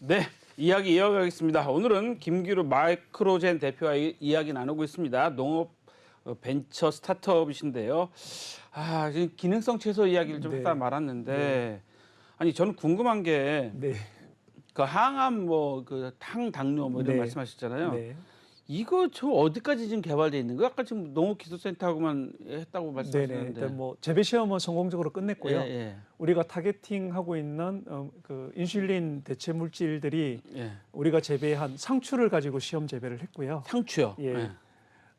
네, 이야기 이어가겠습니다. 오늘은 김기루 마이크로젠 대표와 이야기 나누고 있습니다. 농업 벤처 스타트업이신데요. 지금 기능성 채소 이야기를 좀 네. 하다 말았는데, 네. 아니 저는 궁금한 게 네. 그 항암 그 당뇨 뭐 이런 네. 말씀하셨잖아요. 네. 이거 저 어디까지 지금 개발돼 있는 거예요? 아까 지금 농업기술센터하고만 했다고 네네. 말씀하셨는데. 일단 뭐 재배 시험은 성공적으로 끝냈고요. 예. 우리가 타겟팅하고 있는 그 인슐린 대체 물질들이 예. 우리가 재배한 상추를 가지고 시험 재배를 했고요. 상추요. 예.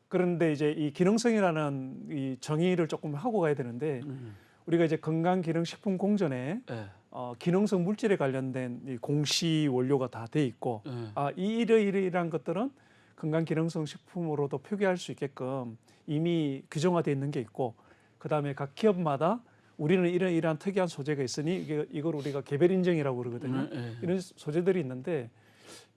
그런데 이제 이 기능성이라는 이 정의를 조금 하고 가야 되는데 우리가 이제 건강기능식품공전에 예. 기능성 물질에 관련된 이 공시 원료가 다 돼 있고 예. 이 이러이러한 것들은 건강기능성 식품으로도 표기할 수 있게끔 이미 규정화되어 있는 게 있고 그다음에 각 기업마다 우리는 이러한 특이한 소재가 있으니 이걸 우리가 개별 인증이라고 그러거든요. 이런 소재들이 있는데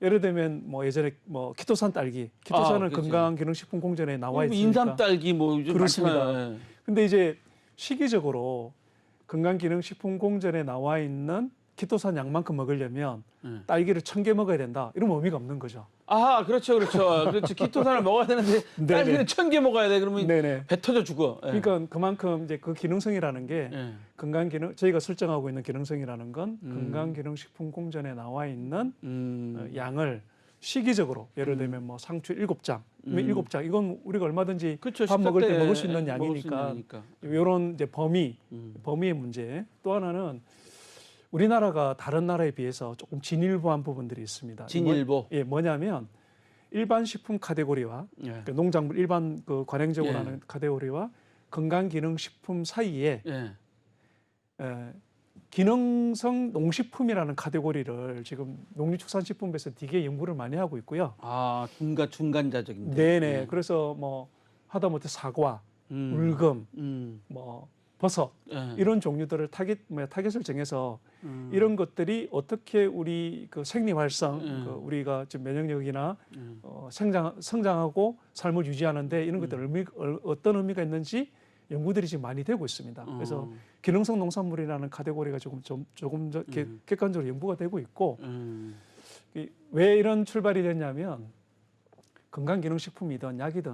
예를 들면 뭐 예전에 뭐 키토산 딸기, 키토산은 그치. 건강기능식품공전에 나와 있으니까 인삼 딸기 뭐 요즘 그렇습니다. 많잖아요. 예. 근데 이제 시기적으로 건강기능식품공전에 나와 있는 키토산 양만큼 먹으려면 딸기를 1000개 먹어야 된다. 이러면 의미가 없는 거죠. 그렇죠. 그렇죠. 키토산을 먹어야 되는데 딸기는 1000개 먹어야 돼. 그러면 네네. 배 터져 죽어. 예. 그러니까 그만큼 이제 그 기능성이라는 게 예. 건강기능 저희가 설정하고 있는 기능성이라는 건 건강기능식품공전에 나와 있는 양을 시기적으로 예를 들면 뭐 상추 7장, 7장 이건 우리가 얼마든지 그렇죠. 밥 먹을 때 먹을 수 식사 있는 때 먹을 수 있는 양이니까 양이니까. 이런 이제 범위의 문제. 또 하나는 우리나라가 다른 나라에 비해서 조금 진일보한 부분들이 있습니다. 진일보. 뭐냐면 일반 식품 카테고리와 예. 그 농작물 일반 그 관행적으로 예. 하는 카테고리와 건강기능식품 사이에 예. 기능성 농식품이라는 카테고리를 지금 농림축산식품부에서 되게 연구를 많이 하고 있고요. 중간자적인데. 네네. 그래서 뭐 하다못해 사과, 물금, 뭐 버섯 이런 종류들을 타겟을 정해서 이런 것들이 어떻게 우리 그 생리활성, 그 우리가 지금 면역력이나 성장하고 삶을 유지하는데 이런 것들 어떤 의미가 있는지 연구들이 지금 많이 되고 있습니다. 그래서 기능성 농산물이라는 카테고리가 조금 더 객관적으로 연구가 되고 있고 왜 이런 출발이 됐냐면 건강기능식품이든 약이든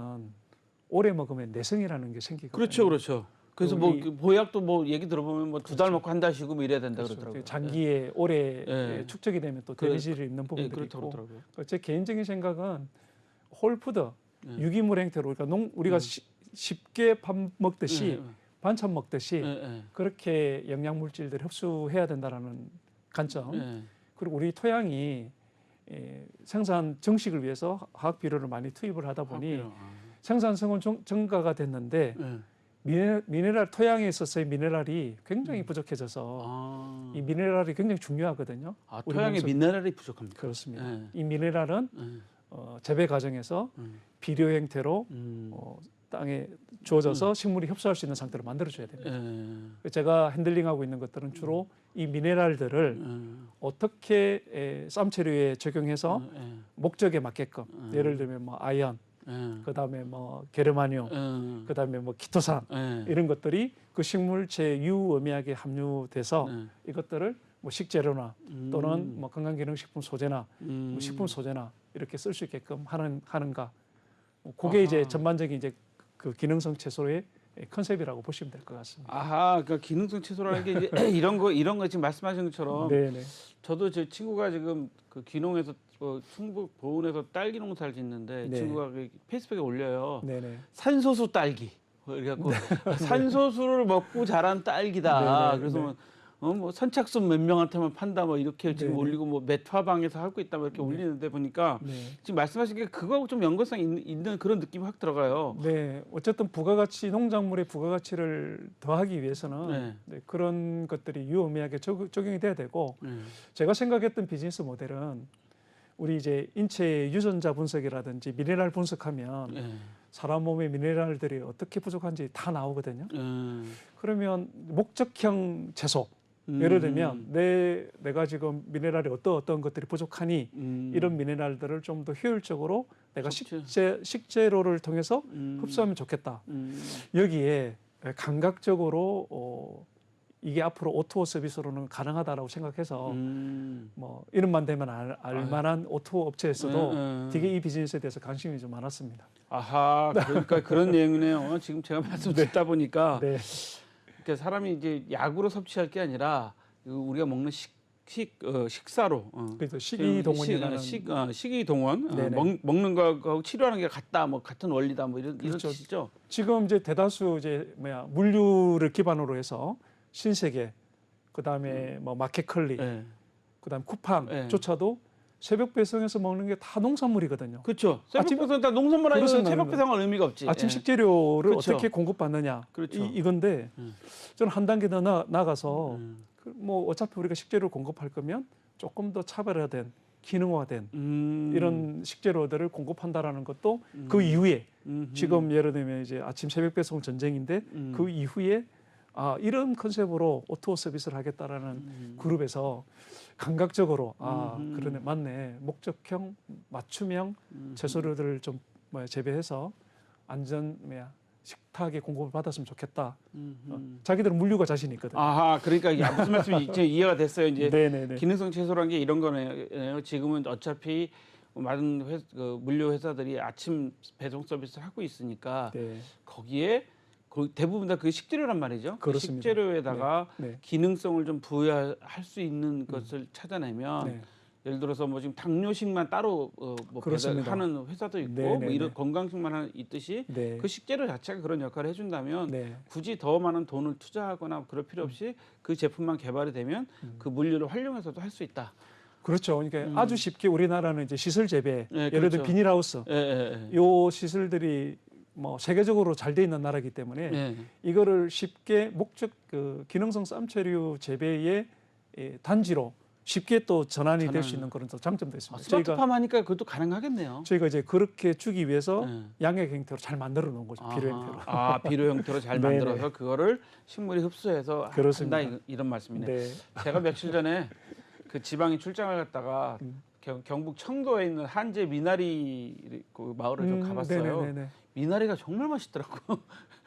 오래 먹으면 내성이라는 게 생기거든요. 그렇죠. 그래서 뭐 보약도 뭐 얘기 들어보면 뭐 2달 먹고 한 달 쉬고 뭐 이래야 된다 그러더라고요. 장기에 오래 축적이 되면 또 데미지를 입는 부분들이 있고. 그렇더라고요. 제 개인적인 생각은 홀푸드, 유기물 형태로 우리가 쉽게 밥 먹듯이 반찬 먹듯이 그렇게 영양물질들 흡수해야 된다라는 관점. 그리고 우리 토양이 생산 정식을 위해서 화학 비료를 많이 투입을 하다 보니 생산성은 증가가 됐는데 미네랄 토양에 있어서의 미네랄이 굉장히 부족해져서 이 미네랄이 굉장히 중요하거든요. 토양에 미네랄이 부족합니다. 그렇습니다. 이 미네랄은 재배 과정에서 비료 형태로 땅에 주어져서 식물이 흡수할 수 있는 상태로 만들어줘야 됩니다. 제가 핸들링하고 있는 것들은 주로 이 미네랄들을 어떻게 쌈채류에 적용해서 목적에 맞게끔 예를 들면 뭐 아연, 그다음에 뭐 게르마늄, 그다음에 뭐 키토산 이런 것들이 그 식물체 유의미하게 함유돼서 이것들을 뭐 식재료나 또는 뭐 건강기능식품 소재나 뭐 식품 소재나 이렇게 쓸 수 있게끔 하는가. 그게 이제 전반적인 이제 그 기능성 채소의 컨셉이라고 보시면 될 것 같습니다. 그러니까 기능성 채소라는 게 이제 이런 거 지금 말씀하신 것처럼 네네. 저도 제 친구가 지금 그 귀농에서 충북 보은에서 딸기 농사를 짓는데 친구가 그 페이스북에 올려요. 네네. 산소수 딸기. 그래갖고 산소수를 먹고 자란 딸기다. 네네. 그래서 뭐 선착순 몇 명한테만 판다 뭐 이렇게 지금 네네. 올리고 뭐 메타방에서 하고 있다 뭐 이렇게 올리는데 보니까 지금 말씀하신 게 그거하고 좀 연관성 있는 그런 느낌이 확 들어가요. 네, 어쨌든 부가가치 농작물의 부가가치를 더하기 위해서는 그런 것들이 유의미하게 적용이 돼야 되고 제가 생각했던 비즈니스 모델은 우리 이제 인체 유전자 분석이라든지 미네랄 분석하면 사람 몸의 미네랄들이 어떻게 부족한지 다 나오거든요. 그러면 목적형 채소 예를 들면 내가 지금 미네랄이 어떤 것들이 부족하니 이런 미네랄들을 좀 더 효율적으로 내가 식재료를 통해서 흡수하면 좋겠다. 여기에 감각적으로 이게 앞으로 O2O 서비스로는 가능하다라고 생각해서 뭐 이름만 되면 알만한 O2O 업체에서도 되게 이 비즈니스에 대해서 관심이 좀 많았습니다. 아하, 그러니까 그런 내용이네요. 지금 제가 말씀 듣다 보니까 네. 그러니까 사람이 이제 약으로 섭취할 게 아니라 우리가 먹는 식사로 그래서 식이동원이라는 식이동원 네네. 먹는 거하고 치료하는 게 같다, 뭐 같은 원리다, 뭐 이런 그렇죠. 뜻이죠. 지금 이제 대다수 이제 물류를 기반으로 해서 신세계, 그다음에 뭐 마켓컬리, 네. 그다음 네. 쿠팡조차도 새벽 배송해서 먹는 게 다 농산물이거든요. 그렇죠. 아침- 새벽 배송 다 농산물 아니면 그렇습니다. 새벽 배송할 의미가 없지. 아침 예. 식재료를 그렇죠. 어떻게 공급받느냐 그렇죠. 이건데 저는 한 단계 더 나가서 음. 뭐 어차피 우리가 식재료를 공급할 거면 조금 더 차별화된 기능화된 이런 식재료들을 공급한다라는 것도 그 이후에 지금 예를 들면 이제 아침 새벽 배송 전쟁인데 그 이후에 이런 컨셉으로 O2O 서비스를 하겠다라는 그룹에서 감각적으로 그러네 맞네 목적형 맞춤형 채소류들을 좀 재배해서 안전 식탁에 공급을 받았으면 좋겠다. 자기들은 물류가 자신이 있거든. 아하, 그러니까 이게 무슨 말씀인지 이제 이해가 됐어요. 이제 네네네. 기능성 채소란 게 이런 거네요. 지금은 어차피 많은 물류 회사들이 아침 배송 서비스를 하고 있으니까 네. 거기에 대부분 다 그 식재료란 말이죠. 그 그렇습니다. 식재료에다가 네. 기능성을 좀 부여할 수 있는 것을 찾아내면 네. 예를 들어서 뭐 지금 당뇨식만 따로 뭐 그렇습니다. 배달하는 회사도 있고 네, 뭐 네, 이런 네. 건강식만 있듯이 네. 그 식재료 자체가 그런 역할을 해준다면 네. 굳이 더 많은 돈을 투자하거나 그럴 필요 없이 그 제품만 개발이 되면 그 물류를 활용해서도 할 수 있다. 그렇죠. 그러니까 아주 쉽게 우리나라는 이제 시설 재배, 네, 예를 들어 그렇죠. 비닐하우스, 예, 예, 요 시설들이 뭐 세계적으로 잘 돼 있는 나라이기 때문에 예. 이거를 쉽게 기능성 쌈채류 재배의 단지로 쉽게 또 전환이 될 수 있는 그런 또 장점도 있습니다. 스마트팜 하니까 그것도 가능하겠네요. 저희가 이제 그렇게 주기 위해서 예. 양액 형태로 잘 만들어 놓은 거죠. 비료 형태로. 비료 형태로 잘 네네. 만들어서 그거를 식물이 흡수해서 그렇습니다. 한다 이런 말씀이네요. 네. 제가 며칠 전에 그 지방에 출장을 갔다가 경북 청도에 있는 한제 미나리 그 마을을 좀 가봤어요. 네네네네. 미나리가 정말 맛있더라고.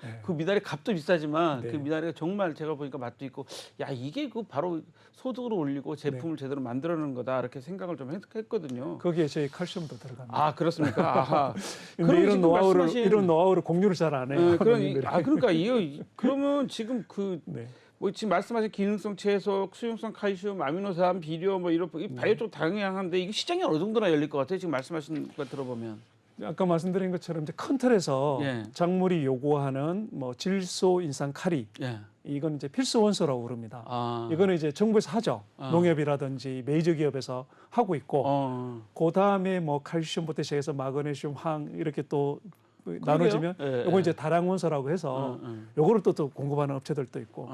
네. 그 미나리 값도 비싸지만 네. 그 미나리가 정말 제가 보니까 맛도 있고 야 이게 그 바로 소득으로 올리고 제품을 제대로 만들어내는 거다 이렇게 생각을 좀 했거든요. 거기에 저희 칼슘도 들어갑니다. 아 그렇습니까? 아하. 근데 그럼 이런 지금 노하우를 말씀하신- 공유를 잘 안 해요. 그러니까 이거 그러면 지금 네. 뭐 지금 말씀하신 기능성 채소, 수용성 칼슘, 아미노산, 비료 뭐 이런 이 바이오 쪽 다양한데 이게 시장이 어느 정도나 열릴 것 같아요? 지금 말씀하신 거 들어보면. 아까 말씀드린 것처럼 이제 큰 틀에서 예. 작물이 요구하는 뭐 질소, 인산, 카리 예. 이건 이제 필수 원소라고 부릅니다. 이거는 이제 정부에서 하죠. 아. 농협이라든지 메이저 기업에서 하고 있고 그 다음에 뭐 칼슘부터 시작해서 마그네슘, 황 이렇게 또 나눠지면 예, 요거 예. 이제 다량 원소라고 해서 요거를 또 공급하는 업체들도 있고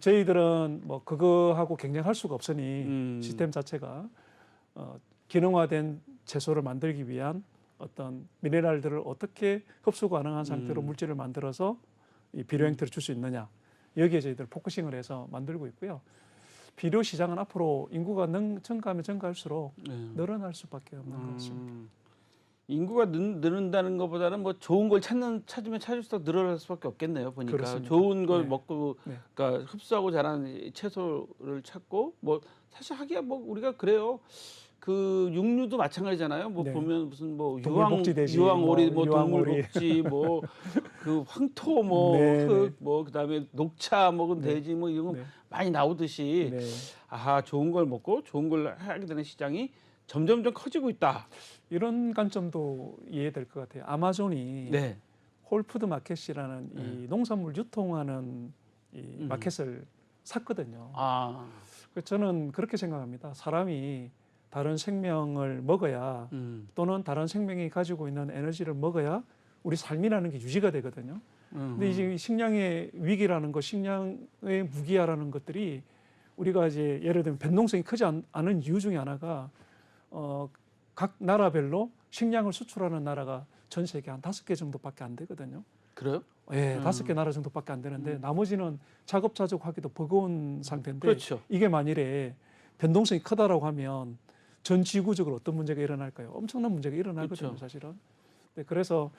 저희들은 뭐 그거하고 경쟁할 수가 없으니 시스템 자체가 기능화된 채소를 만들기 위한 어떤 미네랄들을 어떻게 흡수 가능한 상태로 물질을 만들어서 이 비료 형태를 줄 수 있느냐 여기에 저희들 포커싱을 해서 만들고 있고요. 비료 시장은 앞으로 인구가 증가하면 증가할수록 늘어날 수밖에 없는 것 같습니다. 인구가 늘는다는 것보다는 뭐 좋은 걸 찾으면 찾을수록 늘어날 수밖에 없겠네요. 보니까 그렇습니다. 좋은 걸 네. 먹고 네. 그러니까 흡수하고 자라는 채소를 찾고 뭐 사실 하기야 뭐 우리가 그래요. 그 육류도 마찬가지잖아요. 뭐 네. 보면 무슨 뭐 동물복지돼지, 유황오리 뭐 유황오리. 동물복지 뭐 그 황토 뭐 네, 흙 뭐 그다음에 녹차 먹은 네. 돼지 뭐 이런 거 네. 많이 나오듯이 네. 좋은 걸 먹고 좋은 걸 하게 되는 시장이 점점점 커지고 있다. 이런 관점도 이해될 것 같아요. 아마존이 네. 홀푸드 마켓이라는 이 농산물 유통하는 이 마켓을 샀거든요. 그래서 저는 그렇게 생각합니다. 사람이 다른 생명을 먹어야 또는 다른 생명이 가지고 있는 에너지를 먹어야 우리 삶이라는 게 유지가 되거든요. 근데 이제 식량의 위기라는 것, 식량의 무기화라는 것들이 우리가 이제 예를 들면 변동성이 크지 않은 이유 중에 하나가 각 나라별로 식량을 수출하는 나라가 전 세계 한 5개 정도밖에 안 되거든요. 그래요? 예, 5개 나라 정도밖에 안 되는데 나머지는 자급자족하기도 버거운 상태인데 그렇죠. 이게 만일에 변동성이 크다라고 하면 전 지구적으로 어떤 문제가 일어날까요? 엄청난 문제가 일어나거든요, 그렇죠. 사실은. 네, 그래서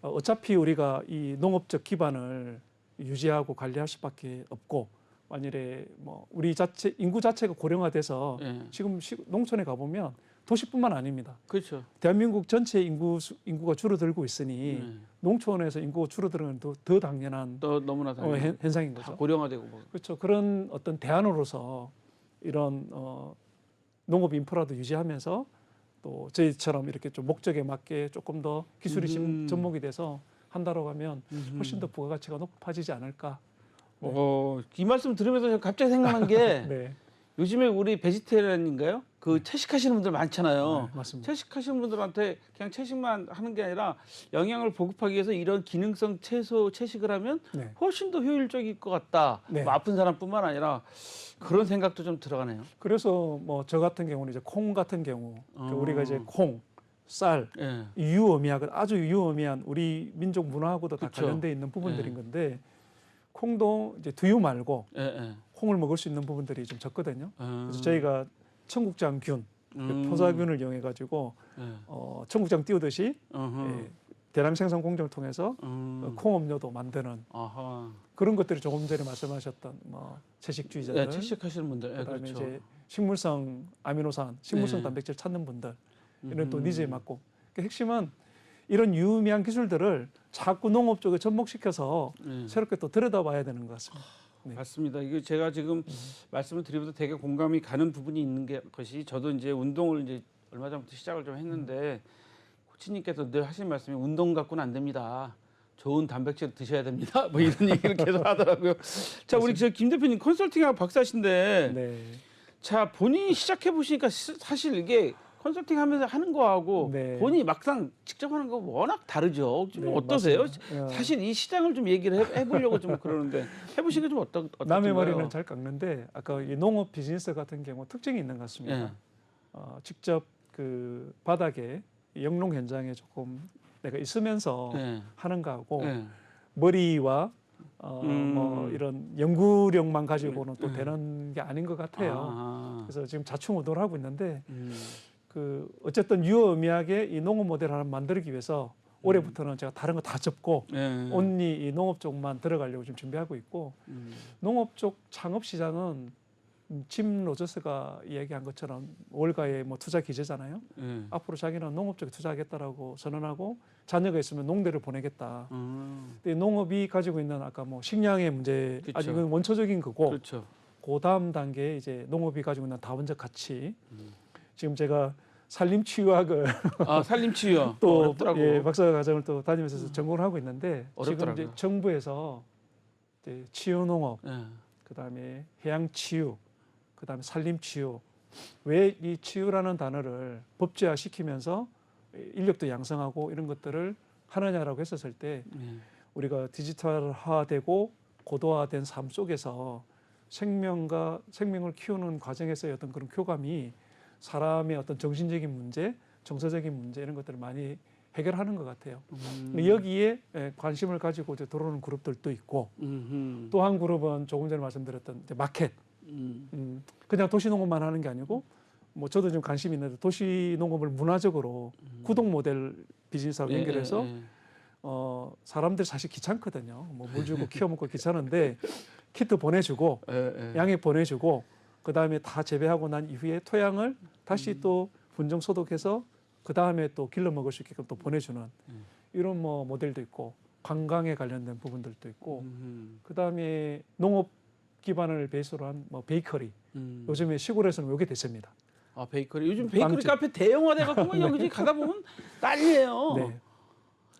어차피 우리가 이 농업적 기반을 유지하고 관리할 수밖에 없고 만일에 뭐 우리 자체 인구 자체가 고령화돼서 예. 지금 농촌에 가보면 도시뿐만 아닙니다. 그렇죠. 대한민국 전체 인구가 줄어들고 있으니 농촌에서 인구가 줄어드는 건 더 당연한 또 너무나 당연히 현상인 다 거죠. 고령화되고 뭐. 그렇죠. 그런 어떤 대안으로서 이런 농업 인프라도 유지하면서 또 저희처럼 이렇게 좀 목적에 맞게 조금 더 기술이 접목이 돼서 한다고 하면 훨씬 더 부가가치가 높아지지 않을까. 이 말씀 들으면서 갑자기 생각난 게 네, 요즘에 우리 베지테리언인가요? 그 채식하시는 분들 많잖아요. 네, 맞습니다. 채식하시는 분들한테 그냥 채식만 하는 게 아니라 영양을 보급하기 위해서 이런 기능성 채소 채식을 하면 네. 훨씬 더 효율적일 것 같다. 네. 뭐 아픈 사람뿐만 아니라 그런 생각도 좀 들어가네요. 그래서 뭐 저 같은 경우는 이제 콩 같은 경우 그러니까 우리가 이제 콩, 쌀, 예. 유의미한 아주 유의미한 우리 민족 문화하고도 다 그쵸. 관련돼 있는 부분들인 건데 콩도 이제 두유 말고 예, 예. 콩을 먹을 수 있는 부분들이 좀 적거든요. 그래서 저희가 청국장균, 토사균을 이용해 가지고 예. 청국장 띄우듯이 어허. 예, 대량 생산 공정을 통해서 콩 음료도 만드는 아하. 그런 것들이 조금 전에 말씀하셨던 뭐 채식주의자들, 예, 채식하시는 분들. 예, 그다음에 그렇죠. 이제 식물성 아미노산, 식물성 네. 단백질 찾는 분들 이런 또 니즈에 맞고 그러니까 핵심은 이런 유의미한 기술들을 자꾸 농업 쪽에 접목시켜서 예. 새롭게 또 들여다봐야 되는 것 같습니다. 네. 맞습니다. 이게 제가 지금 말씀을 드리면서 되게 공감이 가는 부분이 있는 것이 저도 이제 운동을 이제 얼마 전부터 시작을 좀 했는데 코치님께서 늘 하시는 말씀이 운동 갖고는 안 됩니다. 좋은 단백질 드셔야 됩니다. 뭐 이런 얘기를 계속 하더라고요. 자, 우리 저 김 대표님 컨설팅하고 박사신데 네. 자, 본인이 시작해 보시니까 사실 이게 컨설팅 하면서 하는 거하고 네. 본인이 막상 직접 하는 거 워낙 다르죠. 좀 네, 어떠세요? 맞습니다. 사실 이 시장을 좀 얘기를 해보려고 좀 그러는데 해보시니까 좀 어떤가요? 남의 머리는 잘 깎는데 아까 이 농업 비즈니스 같은 경우 특징이 있는 것 같습니다. 예. 직접 그 바닥에 영농 현장에 조금 내가 있으면서 예. 하는 거하고 예. 머리와 뭐 이런 연구력만 가지고는 또 예. 되는 게 아닌 것 같아요. 아. 그래서 지금 자충우돌 하고 있는데 그 어쨌든 유의미하게 이 농업 모델 하나 만들기 위해서 올해부터는 제가 다른 거 다 접고 예. 온리 이 농업 쪽만 들어가려고 지금 준비하고 있고 농업 쪽 창업 시장은 짐 로저스가 이야기한 것처럼 월가의 뭐 투자 기재잖아요. 예. 앞으로 자기는 농업 쪽에 투자하겠다라고 선언하고 자녀가 있으면 농대를 보내겠다. 근데 농업이 가지고 있는 아까 뭐 식량의 문제 그쵸. 아직은 원초적인 거고 그렇죠. 그 다음 단계에 이제 농업이 가지고 있는 다원적 가치. 지금 제가 산림치유학을 아, 살림치유요. 또 어렵더라고. 예, 박사 과정을 또 다니면서 전공을 하고 있는데 지금 어렵더라고요. 이제 정부에서 이제 치유농업, 예. 그다음에 해양치유, 그다음에 산림치유. 왜 이 치유라는 단어를 법제화시키면서 인력도 양성하고 이런 것들을 하느냐라고 했었을 때 예. 우리가 디지털화되고 고도화된 삶 속에서 생명을 키우는 과정에서의 어떤 그런 교감이 사람의 어떤 정신적인 문제, 정서적인 문제 이런 것들을 많이 해결하는 것 같아요. 여기에 관심을 가지고 이제 들어오는 그룹들도 있고 또 한 그룹은 조금 전에 말씀드렸던 이제 마켓. 그냥 도시농업만 하는 게 아니고 뭐 저도 좀 관심이 있는데 도시농업을 문화적으로 구독 모델 비즈니스하고 연결해서 사람들 사실 귀찮거든요. 뭐 물 주고 키워먹고 귀찮은데 키트 보내주고 양액 보내주고 그 다음에 다 재배하고 난 이후에 토양을 다시 또 분정 소독해서 그 다음에 또 길러 먹을 수 있게끔 또 보내주는 이런 뭐 모델도 있고 관광에 관련된 부분들도 있고 그 다음에 농업 기반을 베이스로 한 뭐 베이커리 요즘에 시골에서는 이게 대세입니다. 아, 베이커리. 요즘 베이커리 빵집. 카페 대형화돼갖고 뭐 여기 가다 보면 난리예요. 네,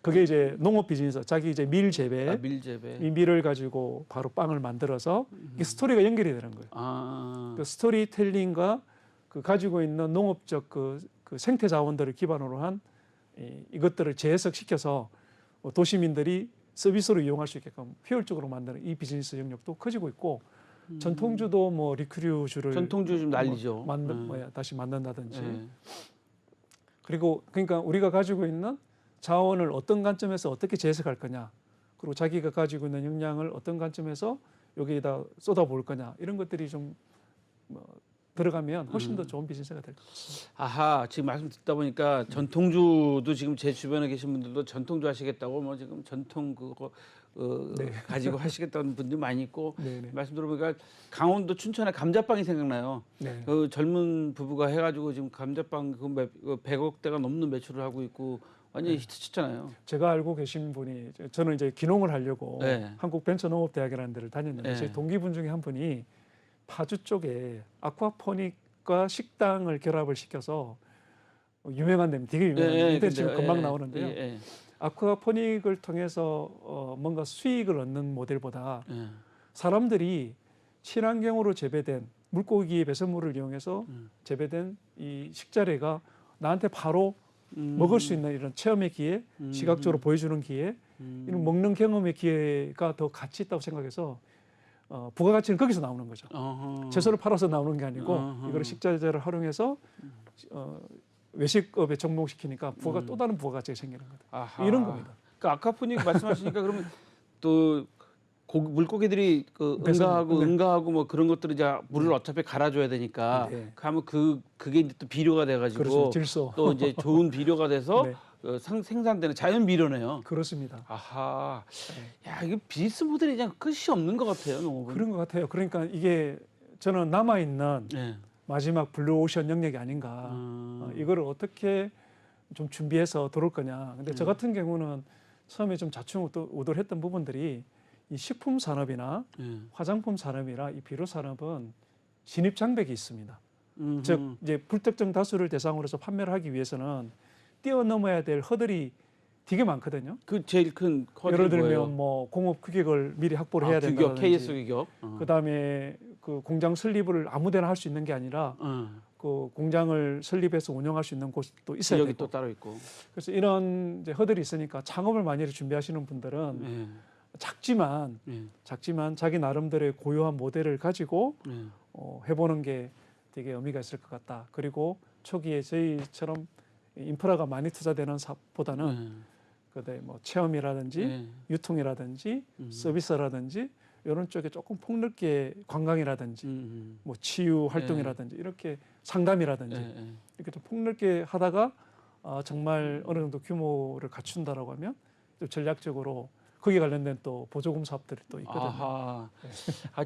그게 이제 농업 비즈니스 자기 이제 밀 재배 아, 밀재배. 이 밀을 가지고 바로 빵을 만들어서 이게 스토리가 연결이 되는 거예요. 아. 그 스토리텔링과 그 가지고 있는 농업적 그 생태 자원들을 기반으로 한 이것들을 재해석시켜서 도시민들이 서비스로 이용할 수 있게끔 효율적으로 만드는 이 비즈니스 영역도 커지고 있고 전통주도 뭐 리크류주를 전통주 좀 난리죠. 다시 만든다든지 예. 그리고 그러니까 우리가 가지고 있는 자원을 어떤 관점에서 어떻게 재해석할 거냐 그리고 자기가 가지고 있는 역량을 어떤 관점에서 여기에다 쏟아볼 거냐 이런 것들이 좀 들어가면 훨씬 더 좋은 비즈니스가 될 것 같습니다. 아하, 지금 말씀 듣다 보니까 전통주도 지금 제 주변에 계신 분들도 전통주 하시겠다고 뭐 지금 전통 그거 네. 가지고 하시겠다는 분들이 많이 있고 네, 네. 말씀 들어보니까 강원도 춘천에 감자빵이 생각나요. 네. 그 젊은 부부가 해가지고 지금 감자빵 그 100억대가 넘는 매출을 하고 있고 완전히 히트쳤잖아요. 제가 알고 계신 분이 저는 이제 기농을 하려고 네. 한국벤처농업대학이라는 데를 다녔는데 네. 제 동기분 중에 한 분이 파주 쪽에 아쿠아포닉과 식당을 결합을 시켜서 유명한 데면 되게 유명한 예, 인터넷 지금 근데, 금방 나오는데요. 예, 아쿠아포닉을 통해서 뭔가 수익을 얻는 모델보다 예. 사람들이 친환경으로 재배된 물고기 배설물을 이용해서 재배된 이 식자재가 나한테 바로 먹을 수 있는 이런 체험의 기회, 시각적으로 보여주는 기회, 이런 먹는 경험의 기회가 더 가치 있다고 생각해서 부가가치는 거기서 나오는 거죠. 채소를 팔아서 나오는 게 아니고 이걸 식자재를 활용해서 외식업에 접목시키니까 또 다른 부가가치가 생기는 거다. 아하. 이런 겁니다. 그 아쿠아포닉 말씀하시니까 그러면 또 물고기들이 그 응가하고 뭐 그런 것들을 이제 물을 어차피 갈아줘야 되니까 네. 하면 그게 이제 또 비료가 돼가지고 그렇죠. 질소. 또 이제 좋은 비료가 돼서 네. 생산되는 자연 비료네요. 그렇습니다. 아하, 야 이게 비즈니스 모델이 그냥 끝이 없는 것 같아요, 농업은. 그런 것 같아요. 그러니까 이게 저는 남아 있는 네. 마지막 블루오션 영역이 아닌가. 이거를 어떻게 좀 준비해서 들어올 거냐. 근데 저 같은 경우는 처음에 좀 좌충우돌했던 부분들이 이 식품 산업이나 화장품 산업이나 이 비료 산업은 진입 장벽이 있습니다. 즉 이제 불특정 다수를 대상으로 해서 판매를 하기 위해서는 뛰어넘어야 될 허들이 되게 많거든요. 그 제일 큰 예를 들면 뭐예요? 뭐 공업 규격을 미리 확보를 해야 규격, 된다든지, KS 규격. 그다음에 그 공장 설립을 아무데나 할 수 있는 게 아니라 그 공장을 설립해서 운영할 수 있는 곳이 또 있어야 지역이 되고. 또 따로 있고. 그래서 이런 이제 허들이 있으니까 창업을 많이 준비하시는 분들은 작지만 자기 나름대로의 고유한 모델을 가지고 해보는 게 되게 의미가 있을 것 같다. 그리고 초기에 저희처럼 인프라가 많이 투자되는 사업보다는 그다음에 뭐 체험이라든지 유통이라든지 서비스라든지 이런 쪽에 조금 폭넓게 관광이라든지 뭐 치유 활동이라든지 이렇게 상담이라든지 이렇게 좀 폭넓게 하다가 정말 어느 정도 규모를 갖춘다라고 하면 또 전략적으로 거기에 관련된 또 보조금 사업들이 또 있거든요. 아하.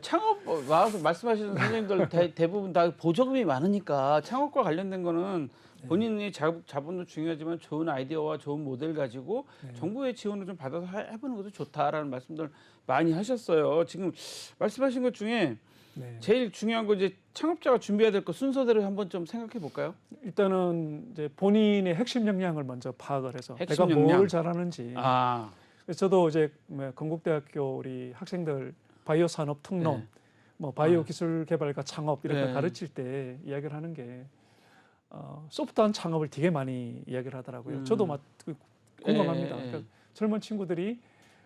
창업 와서 말씀하시는 선생님들 대부분 다 보조금이 많으니까 창업과 관련된 거는 본인이 자본도 중요하지만 좋은 아이디어와 좋은 모델 가지고 정부의 지원을 좀 받아서 해보는 것도 좋다라는 말씀들 많이 하셨어요. 지금 말씀하신 것 중에 제일 중요한 거 이제 창업자가 준비해야 될 거 순서대로 한번 좀 생각해 볼까요? 일단은 이제 본인의 핵심 역량을 먼저 파악을 해서 핵심 내가 역량. 뭘 잘하는지. 그래서 저도 이제 건국대학교 우리 학생들 바이오 산업 특론, 뭐 바이오 기술 개발과 창업 이렇게 가르칠 때 이야기를 하는 게 소프트한 창업을 되게 많이 이야기를 하더라고요. 저도 공감합니다. 그러니까 젊은 친구들이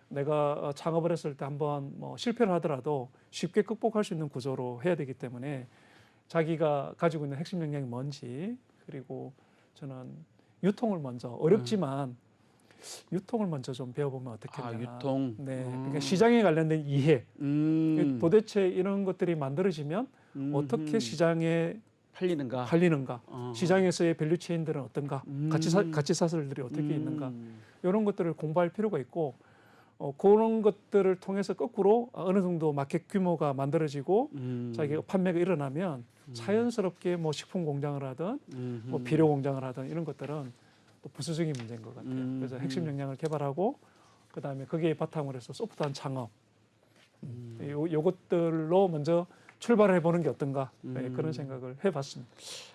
내가 창업을 했을 때 한번 뭐 실패를 하더라도 쉽게 극복할 수 있는 구조로 해야 되기 때문에 자기가 가지고 있는 핵심 역량이 뭔지, 그리고 저는 유통을 먼저 어렵지만 유통을 먼저 좀 배워보면 어떻겠냐. 유통. 네, 그러니까 시장에 관련된 이해. 도대체 이런 것들이 만들어지면 어떻게 시장에 팔리는가? 시장에서의 밸류체인들은 어떤가? 가치 사슬들이 어떻게 있는가? 이런 것들을 공부할 필요가 있고 그런 것들을 통해서 거꾸로 어느 정도 마켓 규모가 만들어지고 자기가 판매가 일어나면 자연스럽게 뭐 식품 공장을 하든 뭐 비료 공장을 하든 이런 것들은 또 부수적인 문제인 것 같아요. 그래서 핵심 역량을 개발하고 그다음에 거기에 바탕으로 해서 소프트한 창업 요것들로 먼저 출발해 보는 게 어떤가 그런 생각을 해봤습니다.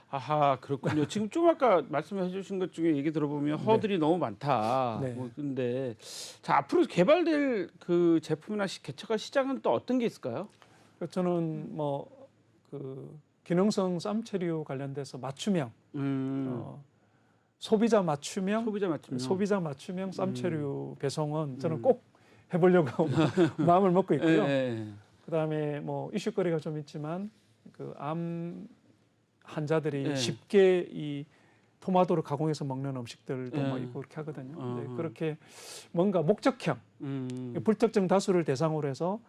아하, 그렇군요. 지금 좀 아까 말씀해 주신 것 중에 얘기 들어보면 허들이 너무 많다. 뭐 근데 자, 앞으로 개발될 그 제품이나 개척할 시장은 또 어떤 게 있을까요? 저는 뭐 그 기능성 쌈체류 관련돼서 맞춤형 소비자 맞춤형 쌈체류 배송은 저는 꼭 해보려고 마음을 먹고 있고요. 그다음에 뭐 이슈거리가 좀 있지만 그 암 환자들이 쉽게 이 토마토를 가공해서 먹는 음식들도 뭐 있고 그렇게 하거든요. 네, 그렇게 뭔가 목적형, 불특정 다수를 대상으로 해서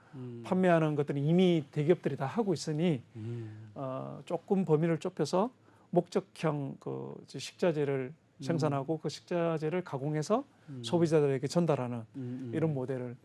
판매하는 것들은 이미 대기업들이 다 하고 있으니 조금 범위를 좁혀서 목적형 그 식자재를 생산하고 그 식자재를 가공해서 소비자들에게 전달하는 이런 모델을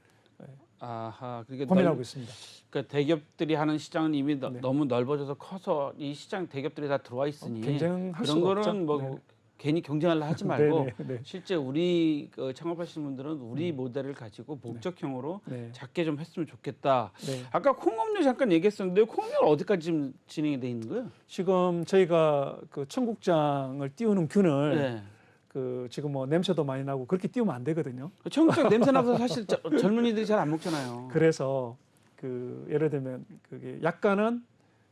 아하, 그러니까 고민하고 있습니다. 그러니까 대기업들이 하는 시장은 이미 너무 넓어져서 커서 이 시장 대기업들이 다 들어와 있으니 경쟁할 그런 수가 거는 없죠. 뭐 네. 괜히 경쟁하려 하지 말고 네. 실제 우리 창업하시는 분들은 우리 모델을 가지고 목적형으로 네. 작게 좀 했으면 좋겠다. 네. 아까 콩업류 잠깐 얘기했었는데 콩업류 어디까지 지금 진행이 돼 있는 거예요? 지금 저희가 그 청국장을 띄우는 균을 네. 그 지금 뭐 냄새도 많이 나고 그렇게 띄우면 안 되거든요. 청국장 냄새 나서 사실 젊은이들이 잘 안 먹잖아요. 그래서 그 예를 들면 그게 약간은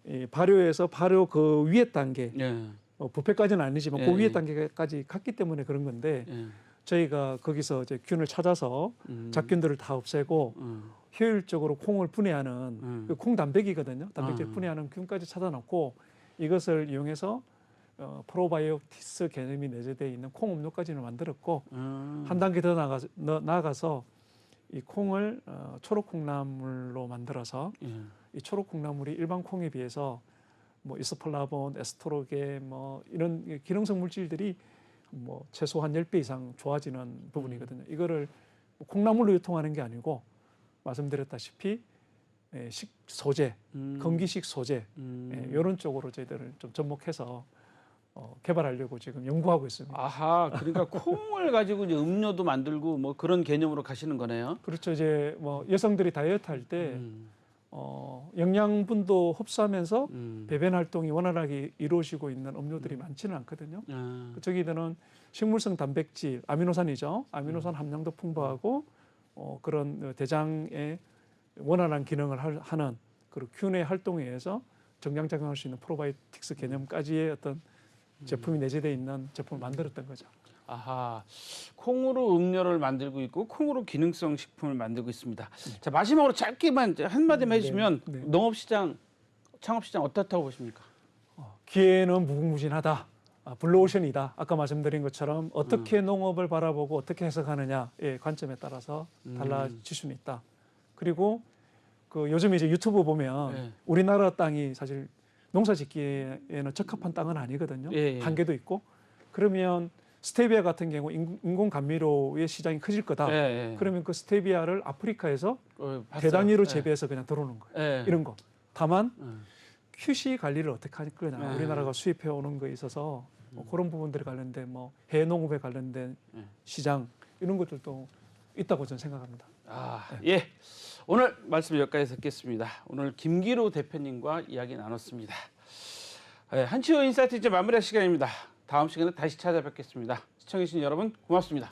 이 발효에서 발효 그 위에 단계 예. 부패까지는 아니지만 예, 그 위에 예. 단계까지 갔기 때문에 그런 건데 예. 저희가 거기서 이제 균을 찾아서 잡균들을 다 없애고 효율적으로 콩을 분해하는 그 콩 단백이거든요. 단백질 분해하는 균까지 찾아놓고 이것을 이용해서 프로바이오틱스 개념이 내재되어 있는 콩 음료까지는 만들었고 한 단계 더 나가서 이 콩을 초록콩나물로 만들어서 이 초록콩나물이 일반 콩에 비해서 뭐 이소플라본, 에스트로겐 뭐 이런 기능성 물질들이 뭐 최소한 10배 이상 좋아지는 부분이거든요. 이거를 콩나물로 유통하는 게 아니고 말씀드렸다시피 식소재, 건기식 소재 이런 쪽으로 저희들을 좀 접목해서 개발하려고 지금 연구하고 있습니다. 아하, 그러니까 콩을 가지고 이제 음료도 만들고 뭐 그런 개념으로 가시는 거네요. 그렇죠. 이제 뭐 여성들이 다이어트 할 때 영양분도 흡수하면서 배변 활동이 원활하게 이루어지고 있는 음료들이 많지는 않거든요. 저기들은 식물성 단백질, 아미노산이죠. 아미노산 함량도 풍부하고 그런 대장의 원활한 기능을 하는 그 균의 활동에 의해서 정장작용할 수 있는 프로바이오틱스 개념까지의 어떤 제품이 내재되어 있는 제품을 만들었던 거죠. 아하, 콩으로 음료를 만들고 있고 콩으로 기능성 식품을 만들고 있습니다. 자, 마지막으로 짧게만 한마디만 해주시면 네. 농업시장, 창업시장 어떻다고 보십니까? 기회는 무궁무진하다. 블루오션이다. 아까 말씀드린 것처럼 어떻게 농업을 바라보고 어떻게 해석하느냐의 관점에 따라서 달라질 수는 있다. 그리고 그 요즘 이제 유튜브 보면 우리나라 땅이 사실 농사 짓기에는 적합한 땅은 아니거든요. 한계도 있고. 그러면 스테비아 같은 경우 인공 감미료의 시장이 커질 거다. 그러면 그 스테비아를 아프리카에서 대단위로 재배해서 그냥 들어오는 거예요. 이런 거. 다만 QC 관리를 어떻게 할 거냐. 우리나라가 수입해 오는 거에 있어서 뭐 그런 부분들에 관련된 뭐 해농업에 관련된 시장 이런 것들도 있다고 저는 생각합니다. 예. 오늘 말씀 여기까지 듣겠습니다. 오늘 김기로 대표님과 이야기 나눴습니다. 한치호 인사이트 이제 마무리할 시간입니다. 다음 시간에 다시 찾아뵙겠습니다. 시청해주신 여러분 고맙습니다.